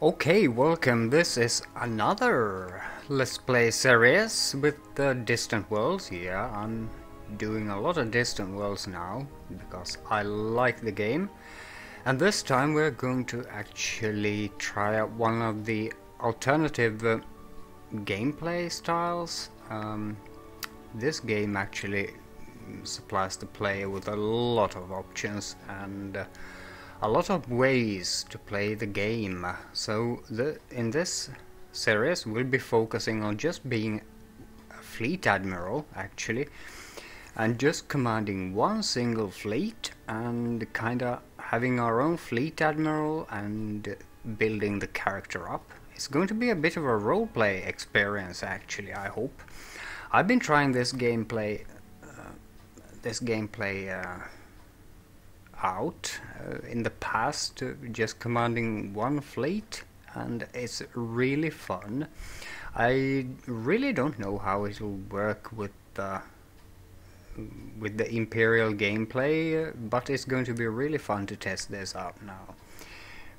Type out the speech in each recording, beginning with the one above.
Okay, welcome. This is another Let's Play series with the Distant Worlds. Yeah, I'm doing a lot of Distant Worlds now because I like the game. And this time we're going to actually try out one of the alternative gameplay styles. This game actually supplies the player with a lot of options and a lot of ways to play the game. So in this series we'll be focusing on just being a fleet admiral actually, and just commanding one single fleet and kinda having our own fleet admiral and building the character up. It's going to be a bit of a roleplay experience actually, I hope. I've been trying this gameplay out in the past, just commanding one fleet, and it's really fun. I really don't know how it will work with the Imperial gameplay, but it's going to be really fun to test this out now.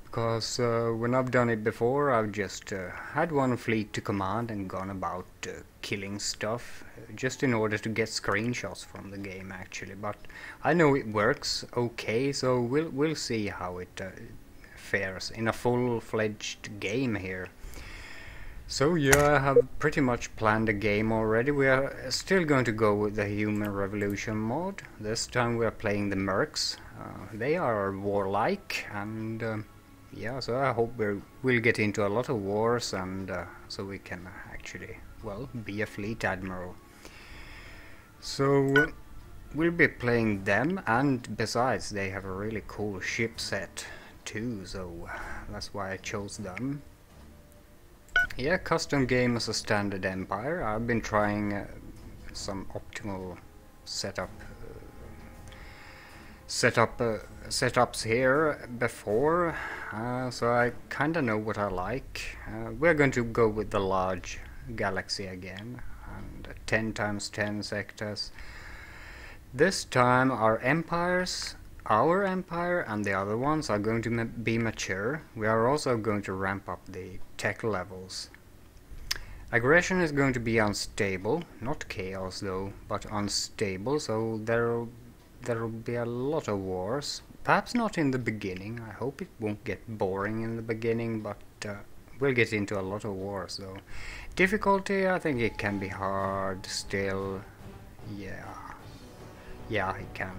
Because when I've done it before, I've just had one fleet to command and gone about killing stuff just in order to get screenshots from the game actually. But I know it works okay, so we'll see how it fares in a full-fledged game here. So yeah, I have pretty much planned the game already. We are still going to go with the Human Revolution mod. This time we are playing the Mercs. They are warlike and yeah, so I hope we'll get into a lot of wars and so we can actually, well, be a fleet admiral. So we'll be playing them, and besides they have a really cool ship set too, so that's why I chose them. Yeah, custom game as a standard empire. I've been trying some optimal setups here before, so I kinda know what I like. We're going to go with the large galaxy again, and 10 times 10 sectors. This time our empire and the other ones are going to be mature. We are also going to ramp up the tech levels. Aggression is going to be unstable, not chaos though, but unstable, so there'll be a lot of wars. Perhaps not in the beginning. I hope it won't get boring in the beginning, but we'll get into a lot of wars though. Difficulty, I think it can be hard still. Yeah, it can.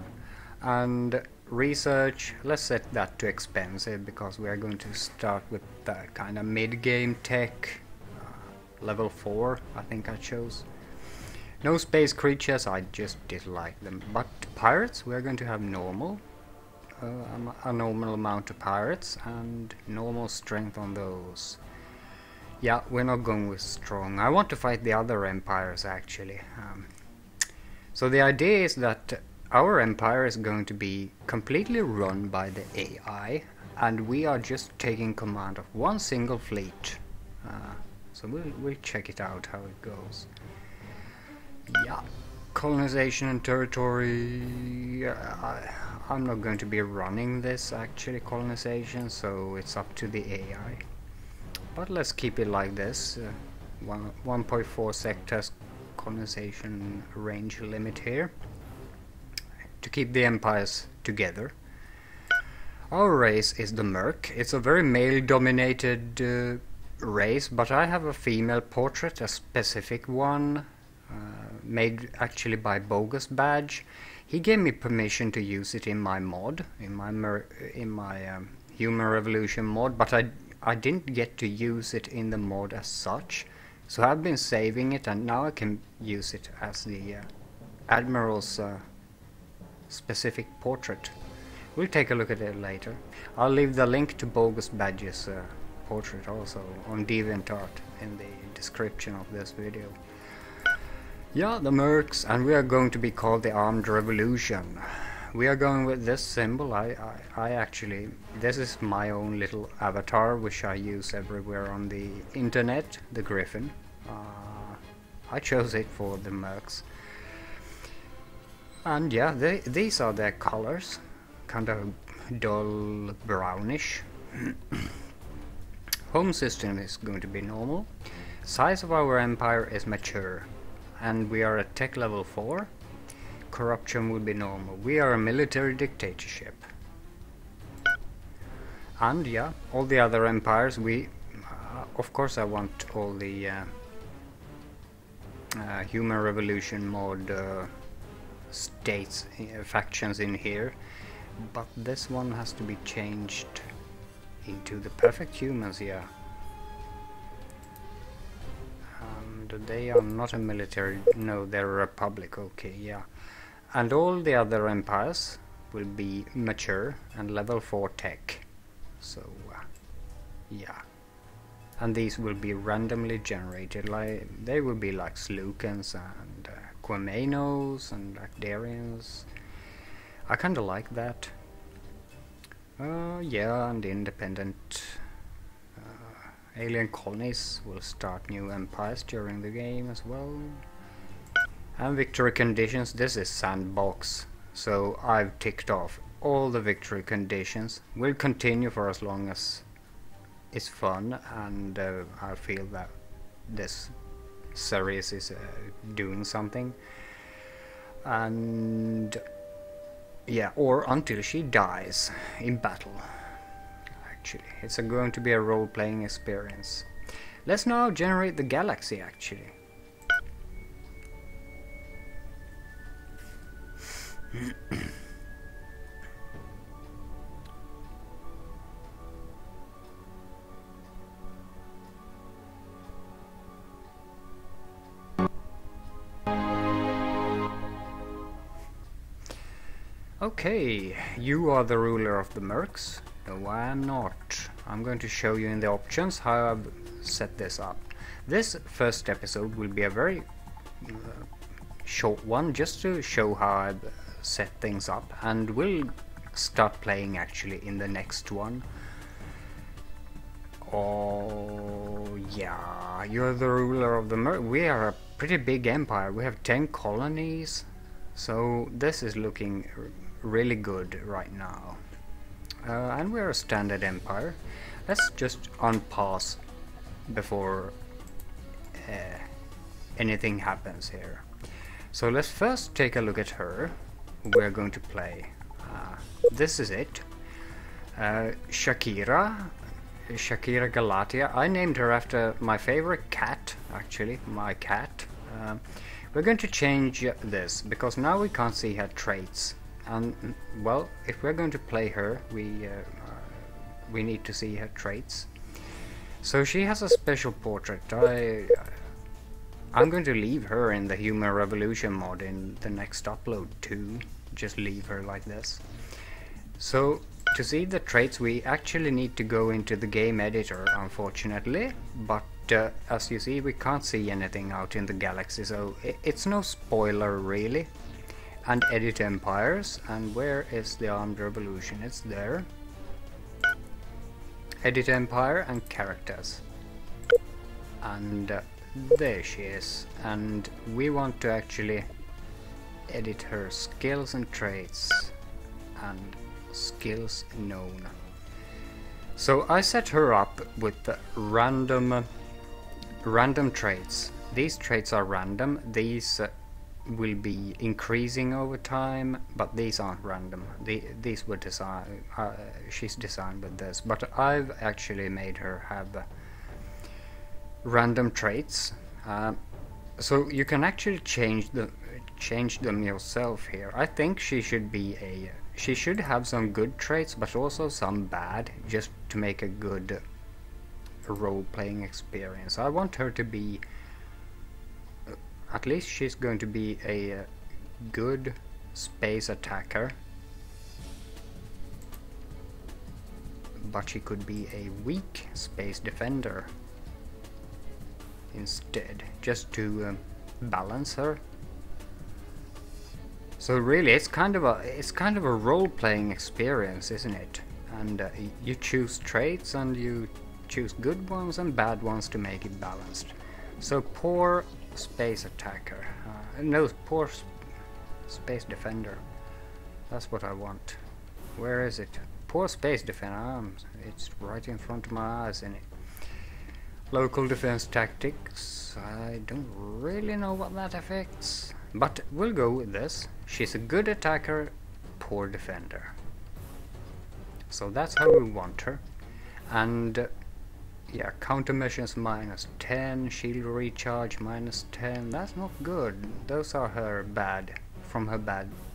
And research, let's set that to expensive because we are going to start with the kind of mid-game tech. Level 4, I think I chose. No space creatures, I just dislike them. But pirates, we're going to have normal. A normal amount of pirates and normal strength on those. Yeah, we're not going with strong. I want to fight the other empires actually. So the idea is that our empire is going to be completely run by the AI, and we are just taking command of one single fleet. So we'll check it out how it goes. Yeah, colonization and territory. I'm not going to be running this actually, colonization, so it's up to the AI. But let's keep it like this. 1.4 sectors colonization range limit here to keep the empires together. Our race is the Merc. It's a very male-dominated race, but I have a female portrait, a specific one, made actually by Bogus Badge. He gave me permission to use it in my mod, in my Human Revolution mod, but I didn't get to use it in the mod as such. So I've been saving it, and now I can use it as the Admiral's specific portrait. We'll take a look at it later. I'll leave the link to Bogus Badge's portrait also on DeviantArt in the description of this video. Yeah, the Mercs, and we are going to be called the Armed Revolution. We are going with this symbol. I actually, this is my own little avatar which I use everywhere on the internet, the Griffin. I chose it for the Mercs. And yeah, these are their colors, kind of dull brownish. Home system is going to be normal. Size of our empire is mature. And we are at tech level 4. Corruption will be normal. We are a military dictatorship. And yeah, all the other empires, of course I want all the human revolution mod states, factions in here. But this one has to be changed into the perfect humans, yeah. And they are not a military, no, they're a republic, okay, yeah. And all the other empires will be mature and level 4 tech. So, yeah. And these will be randomly generated, like they will be like Slukans and Quemanos and Acdarians. I kinda like that. Yeah, and independent alien colonies will start new empires during the game as well. And victory conditions, this is sandbox, so I've ticked off all the victory conditions. Will continue for as long as it's fun, and I feel that this series is doing something. And yeah, or until she dies in battle. Actually, it's going to be a role-playing experience. Let's now generate the galaxy, actually. Okay, you are the ruler of the Mercs. No, I am not. I'm going to show you in the options how I've set this up. This first episode will be a very short one, just to show how I've set things up, and we'll start playing actually in the next one. Oh yeah, you're the ruler of the Mercs. We are a pretty big empire. We have 10 colonies, so this is looking really good right now. And we're a standard empire. Let's just unpause before anything happens here. So let's first take a look at her. We're going to play. This is it. Shakira Galatia. I named her after my favorite cat, actually, my cat. We're going to change this because now we can't see her traits. And well, if we're going to play her, we need to see her traits. So she has a special portrait. I'm going to leave her in the Human Revolution mod in the next upload too. Just leave her like this. So to see the traits, we actually need to go into the game editor, unfortunately. But as you see, we can't see anything out in the galaxy, so it's no spoiler really. And edit empires, and where is the armed revolution? It's there. Edit empire and characters, and there she is. And we want to actually edit her skills and traits and skills known. So I set her up with the random traits. These traits are random. These will be increasing over time, but these aren't random. These were designed, she's designed with this, but I've actually made her have random traits, so you can actually change them yourself here. I think she should have some good traits, but also some bad, just to make a good role-playing experience. I want her to be, at least she's going to be a good space attacker, but she could be a weak space defender instead, just to balance her. So really, it's kind of a role-playing experience, isn't it? And you choose traits, and you choose good ones and bad ones to make it balanced. So poor space attacker, no, poor space defender. That's what I want. Where is it? Poor space defender. It's right in front of my eyes, isn't it? Local defense tactics. I don't really know what that affects, but we'll go with this. She's a good attacker, poor defender. So that's how we want her. And yeah, countermeasures -10, shield recharge -10. That's not good. Those are her bad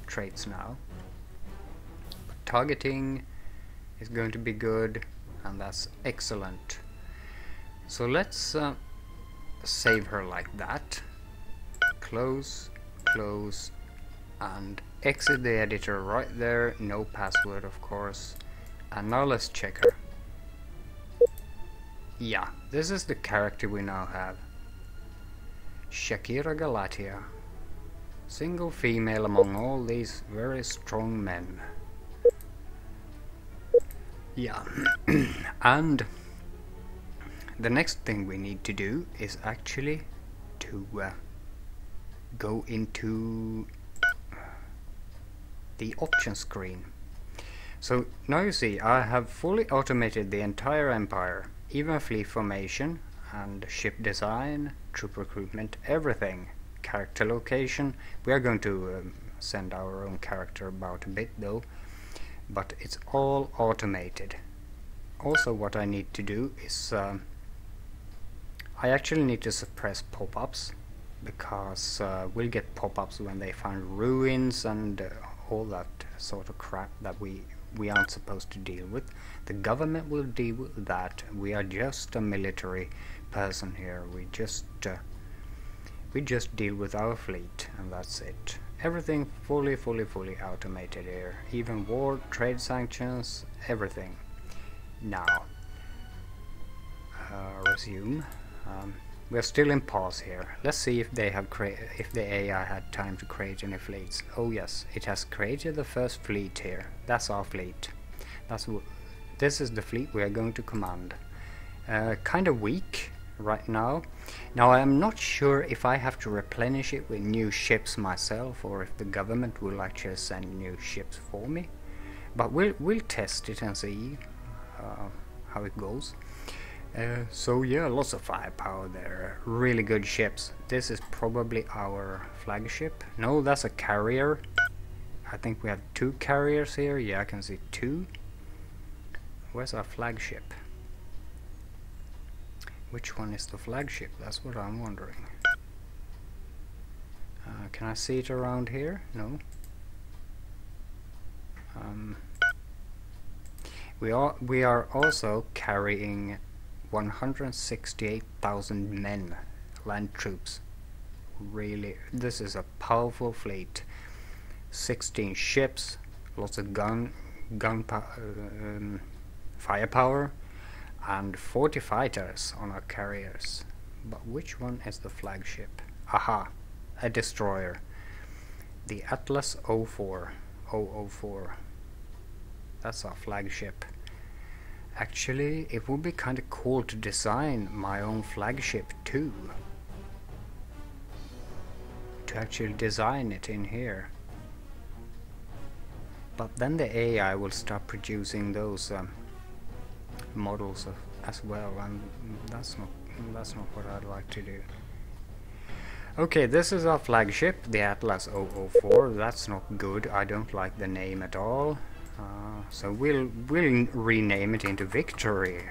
traits now. But targeting is going to be good, and that's excellent. So let's save her like that. Close, close, and exit the editor right there. No password, of course. And now let's check her. Yeah, this is the character we now have. Shakira Galatia. Single female among all these very strong men. Yeah. And the next thing we need to do is actually to go into the option screen. So now you see I have fully automated the entire empire, even fleet formation and ship design, troop recruitment, everything. Character location. We are going to send our own character about a bit though, but it's all automated. Also what I need to do is I actually need to suppress pop-ups, because we'll get pop-ups when they find ruins and all that sort of crap that we aren't supposed to deal with. The government will deal with that. We are just a military person here. We just deal with our fleet, and that's it. Everything fully automated here. Even war, trade sanctions, everything. Now, resume. We're still in pause here. Let's see if they have if the AI had time to create any fleets. Oh yes, it has created the first fleet here. That's our fleet. This is the fleet we are going to command. Kind of weak right now. Now I am not sure if I have to replenish it with new ships myself, or if the government will actually send new ships for me. But we'll test it and see how it goes. So yeah, lots of firepower there. Really good ships. This is probably our flagship. No, that's a carrier. I think we have 2 carriers here. Yeah, I can see 2. Where's our flagship? Which one is the flagship? That's what I'm wondering. Can I see it around here? No. We are also carrying 168,000 men, land troops. Really, this is a powerful fleet. 16 ships, lots of firepower, and 40 fighters on our carriers. But which one is the flagship? Aha, a destroyer. The Atlas 004. That's our flagship. Actually, it would be kind of cool to design my own flagship too. To actually design it in here. But then the AI will start producing those models as well, and that's not what I'd like to do. Okay, this is our flagship, the Atlas 004. That's not good. I don't like the name at all. So we'll rename it into Victory.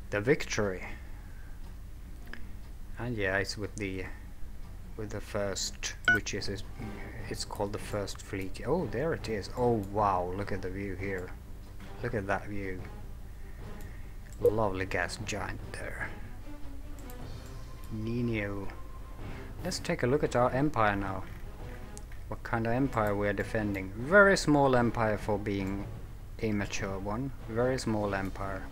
The Victory. And yeah, it's with the first, which is it's called the First Fleet. Oh, there it is. Oh wow, look at the view here. Look at that view. Lovely gas giant there. Nino. Let's take a look at our empire now. What kind of empire we are defending. Very small empire for being a mature one. Very small empire.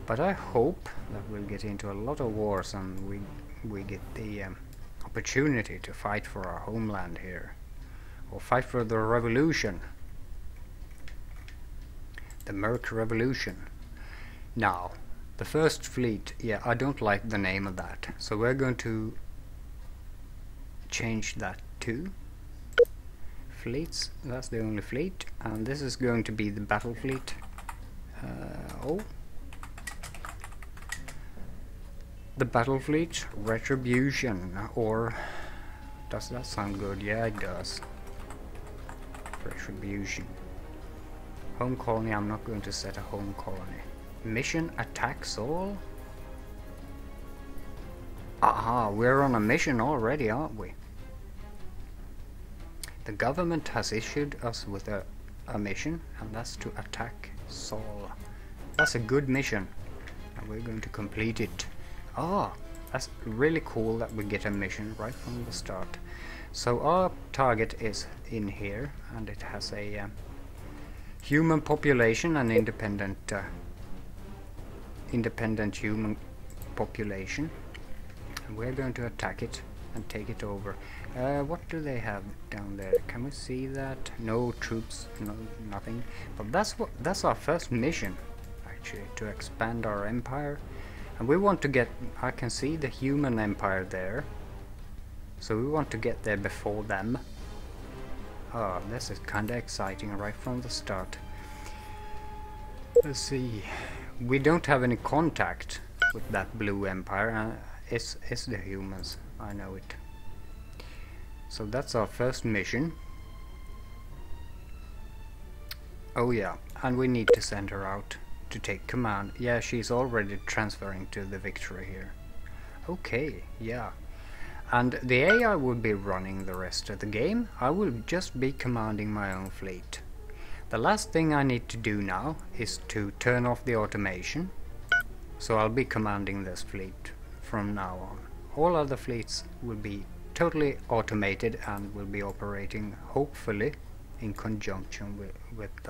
But I hope that we'll get into a lot of wars and we get the opportunity to fight for our homeland here. Or fight for the revolution. The Merc Revolution. Now, the First Fleet. Yeah, I don't like the name of that. So we're going to change that to fleets. That's the only fleet, and this is going to be the battle fleet. Oh, The battle fleet, retribution, or does that sound good? Yeah, it does. Retribution. Home colony, I'm not going to set a home colony. Mission attacks all? Aha, we're on a mission already, aren't we? The government has issued us with a mission, and that's to attack Sol. That's a good mission, and we're going to complete it. Ah, that's really cool that we get a mission right from the start. So our target is in here, and it has a human population and independent human population, and we're going to attack it and take it over. What do they have down there? Can we see that? No troops, no nothing. But that's our first mission, actually, to expand our empire. And we want to get, I can see the human empire there, so we want to get there before them. Oh, this is kinda exciting right from the start. Let's see, we don't have any contact with that blue empire. It's the humans, I know it. So that's our first mission. Oh yeah, and we need to send her out to take command. Yeah, she's already transferring to the victory here. Okay, yeah. And the AI will be running the rest of the game. I will just be commanding my own fleet. The last thing I need to do now is to turn off the automation. So I'll be commanding this fleet from now on. All other fleets will be totally automated and will be operating, hopefully, in conjunction with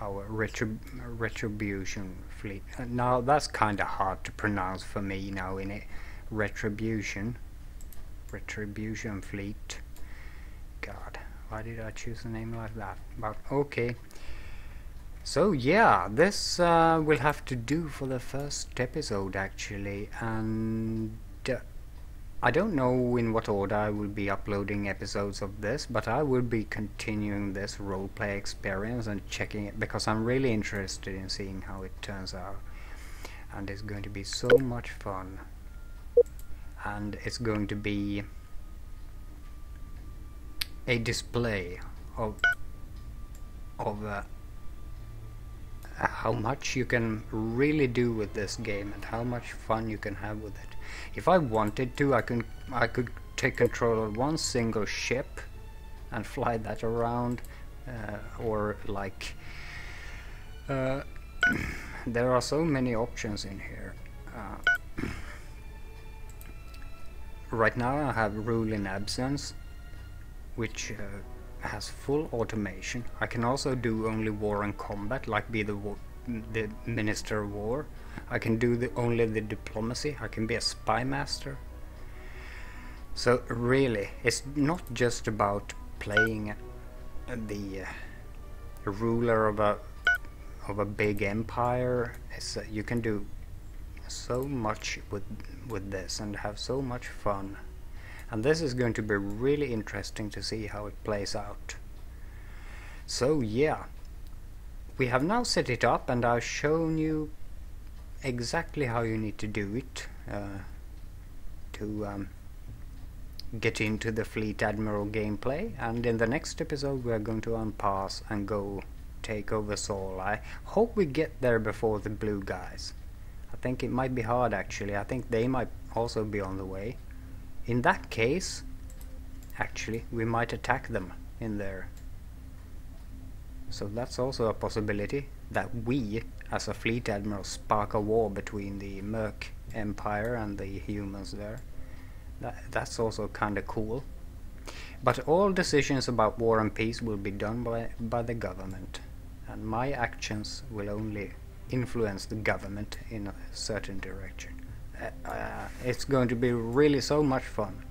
our retribution fleet. Now that's kind of hard to pronounce for me now in it. Retribution fleet. God, why did I choose a name like that? But okay. So yeah, this will have to do for the first episode actually, and I don't know in what order I will be uploading episodes of this, but I will be continuing this roleplay experience and checking it because I'm really interested in seeing how it turns out, and it's going to be so much fun. And it's going to be a display of how much you can really do with this game and how much fun you can have with it. If I wanted to, I could take control of one single ship and fly that around, or like there are so many options in here. Right now I have rule in absence, which has full automation. I can also do only war and combat, like be the Minister of War. I can do only the diplomacy. I can be a spy master. So really, it's not just about playing the ruler of a big empire. You can do so much with this and have so much fun. And this is going to be really interesting to see how it plays out. So yeah, we have now set it up and I've shown you exactly how you need to do it to get into the Fleet Admiral gameplay. And in the next episode we are going to unpass and go take over Sol. I hope we get there before the blue guys. I think it might be hard actually. I think they might also be on the way. In that case, actually, we might attack them in there. So that's also a possibility, that we, as a fleet admiral, spark a war between the Merc Empire and the humans there. That's also kind of cool. But all decisions about war and peace will be done by the government. And my actions will only influence the government in a certain direction. It's going to be really so much fun.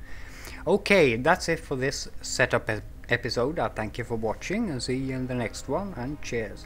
Okay, that's it for this setup episode. I thank you for watching and see you in the next one, and cheers.